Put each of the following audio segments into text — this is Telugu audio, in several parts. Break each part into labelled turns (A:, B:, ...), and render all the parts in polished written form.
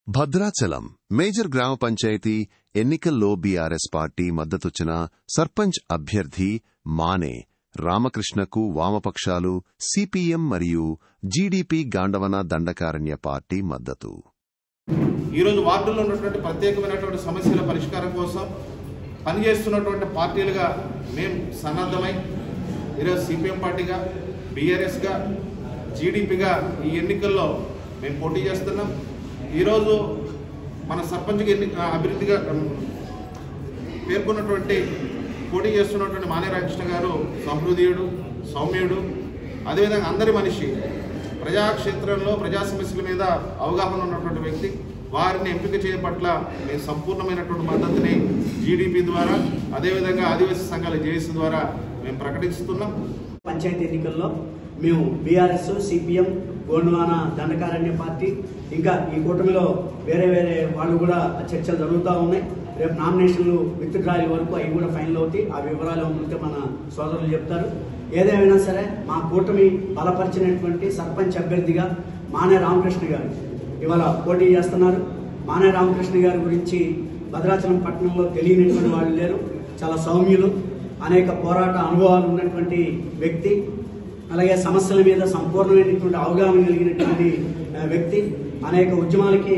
A: భద్రాచలం మేజర్ గ్రామ పంచాయతీ ఎన్నికల్లో బీఆర్ఎస్ పార్టీ మద్దతుచ్చిన సర్పంచ్ అభ్యర్థి మానే రామకృష్ణకు వామపక్షాలు సిపిఎం మరియు జీడీపీ గాండవన దండకారణ్య పార్టీ మద్దతు.
B: ఈరోజు వార్డుల్లో ఉన్నటువంటి ప్రత్యేకమైనటువంటి సమస్యల పరిష్కారం కోసం పనిచేస్తున్నటువంటి పార్టీలుగా మేము సన్నద్ధమై ఈరోజు సిపిఎం పార్టీగా, బీఆర్ఎస్గా, జీడీపీగా ఈ ఎన్నికల్లో మేము పోటీ చేస్తున్నాం. ఈరోజు మన సర్పంచ్కి అభివృద్ధిగా పేర్కొన్నటువంటి పోటీ చేస్తున్నటువంటి మానే రామకృష్ణ గారు సహృదయుడు, సౌమ్యుడు, అదేవిధంగా అందరి మనిషి, ప్రజాక్షేత్రంలో ప్రజా సమస్యల మీద అవగాహన ఉన్నటువంటి వ్యక్తి. వారిని ఎంపిక చేయడం పట్ల మేము సంపూర్ణమైనటువంటి మద్దతుని జీడీపీ ద్వారా, అదేవిధంగా ఆదివాసీ సంఘాల జేఏసీ ద్వారా మేము ప్రకటిస్తున్నాం.
C: పంచాయతీ ఎన్నికల్లో మేము BRS, CPM, Gondwana Dandakaranya party, ఇంకా ఈ కూటమిలో వేరే వాళ్ళు కూడా చర్చలు జరుగుతూ ఉన్నాయి. రేపు నామినేషన్లు విత్ డ్రాయల్ వరకు అవి కూడా ఫైనల్ అవుతాయి. ఆ వివరాలు ఉంటే మన సోదరులు చెప్తారు. ఏదేమైనా సరే మా కూటమి బలపరిచినటువంటి సర్పంచ్ అభ్యర్థిగా మానే రామకృష్ణ గారు ఇవాళ పోటీ చేస్తున్నారు. మానే రామకృష్ణ గారి గురించి భద్రాచలం పట్టణంలో తెలియనటువంటి వాళ్ళు లేరు. చాలా సౌమ్యులు, అనేక పోరాట అనుభవాలు ఉన్నటువంటి వ్యక్తి, అలాగే సమస్యల మీద సంపూర్ణమైనటువంటి అవగాహన కలిగినటువంటి వ్యక్తి, అనేక ఉద్యమాలకి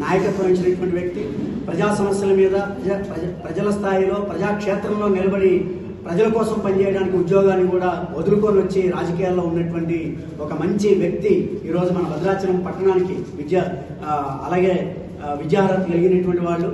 C: నాయకత్వం వహించినటువంటి వ్యక్తి, ప్రజా సమస్యల మీద ప్రజల స్థాయిలో ప్రజాక్షేత్రంలో నిలబడి ప్రజల కోసం పనిచేయడానికి ఉద్యోగాన్ని కూడా వదులుకొని వచ్చి రాజకీయాల్లో ఉన్నటువంటి ఒక మంచి వ్యక్తి ఈరోజు మన భద్రాచలం పట్టణానికి అలాగే విద్యార్హత కలిగినటువంటి వాళ్ళు,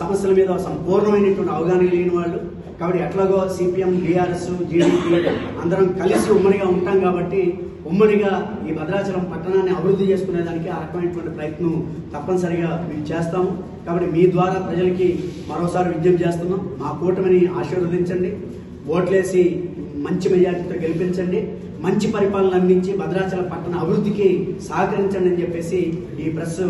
C: సమస్యల మీద సంపూర్ణమైనటువంటి అవగాహన కలిగిన వాళ్ళు. కాబట్టి ఎట్లాగో సిపిఎం, బీఆర్ఎస్, జీడీపీ అందరం కలిసి ఉమ్మడిగా ఉంటాం కాబట్టి ఉమ్మడిగా ఈ భద్రాచలం పట్టణాన్ని అభివృద్ధి చేసుకునేదానికి ఆ రకమైనటువంటి ప్రయత్నం తప్పనిసరిగా మేము చేస్తాము. కాబట్టి మీ ద్వారా ప్రజలకి మరోసారి విజ్ఞప్తి చేస్తున్నాం. మా కూటమిని ఆశీర్వదించండి, ఓట్లేసి మంచి మెజార్టీతో గెలిపించండి, మంచి పరిపాలన అందించి భద్రాచలం పట్టణ అభివృద్ధికి సహకరించండి అని చెప్పేసి ఈ ప్రెస్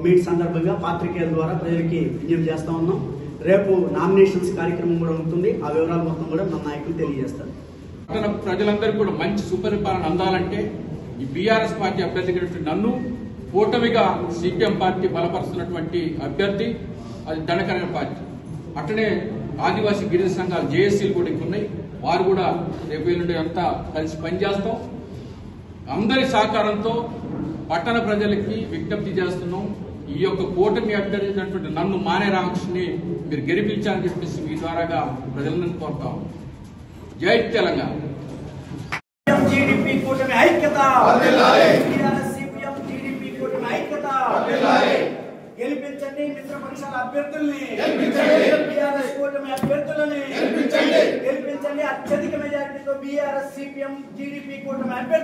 C: మీట్ సందర్భంగా పాత్రికేయుల ద్వారా ప్రజలకి విజ్ఞప్తి చేస్తా ఉన్నాం. రేపు నామినేషన్స్ కార్యక్రమం కూడా ఉంటుంది. ఆ వివరాలు మొత్తం కూడా మన నాయకులు తెలియజేస్తారు.
D: ప్రజలందరికీ కూడా మంచి సుపరిపాలన అందాలంటే ఈ బీఆర్ఎస్ పార్టీ అభ్యర్థి నన్ను కూటమిగా సిపిఎం పార్టీ బలపరుస్తున్నటువంటి అభ్యర్థి అది దండకారణ్య పార్టీ. అట్లనే ఆదివాసీ గిరిజన సంఘాలు జేఏసీలు కూడా ఉన్నాయి. వారు కూడా రేపు ఎల్లుండి అంతా కలిసి పనిచేస్తాం. అందరి సహకారంతో పట్టణ ప్రజలకి విజ్ఞప్తి చేస్తున్నాం. ఈ యొక్క కూటమి అభ్యర్థించినటువంటి నన్ను మానే రామకృష్ణని మీరు గెలిపించాలని చెప్పేసి మీ ద్వారాగా ప్రజలందరినీ కోరుతాం. జై తెలంగాణ.
C: జీడీపీ కూటమి ఐక్యత, సిపిఎం జీడీపీ కూటమి ఐక్యత. గెలిపించండి మిత్రపక్షాల అభ్యర్థుల్ని, బీఆర్ఎస్ కూటమి అభ్యర్థులని గెలిపించండి. అత్యధిక మెజారిటీతో బీఆర్ఎస్, సిపిఎం, జీడీపీ కూటమి అభ్యర్థులు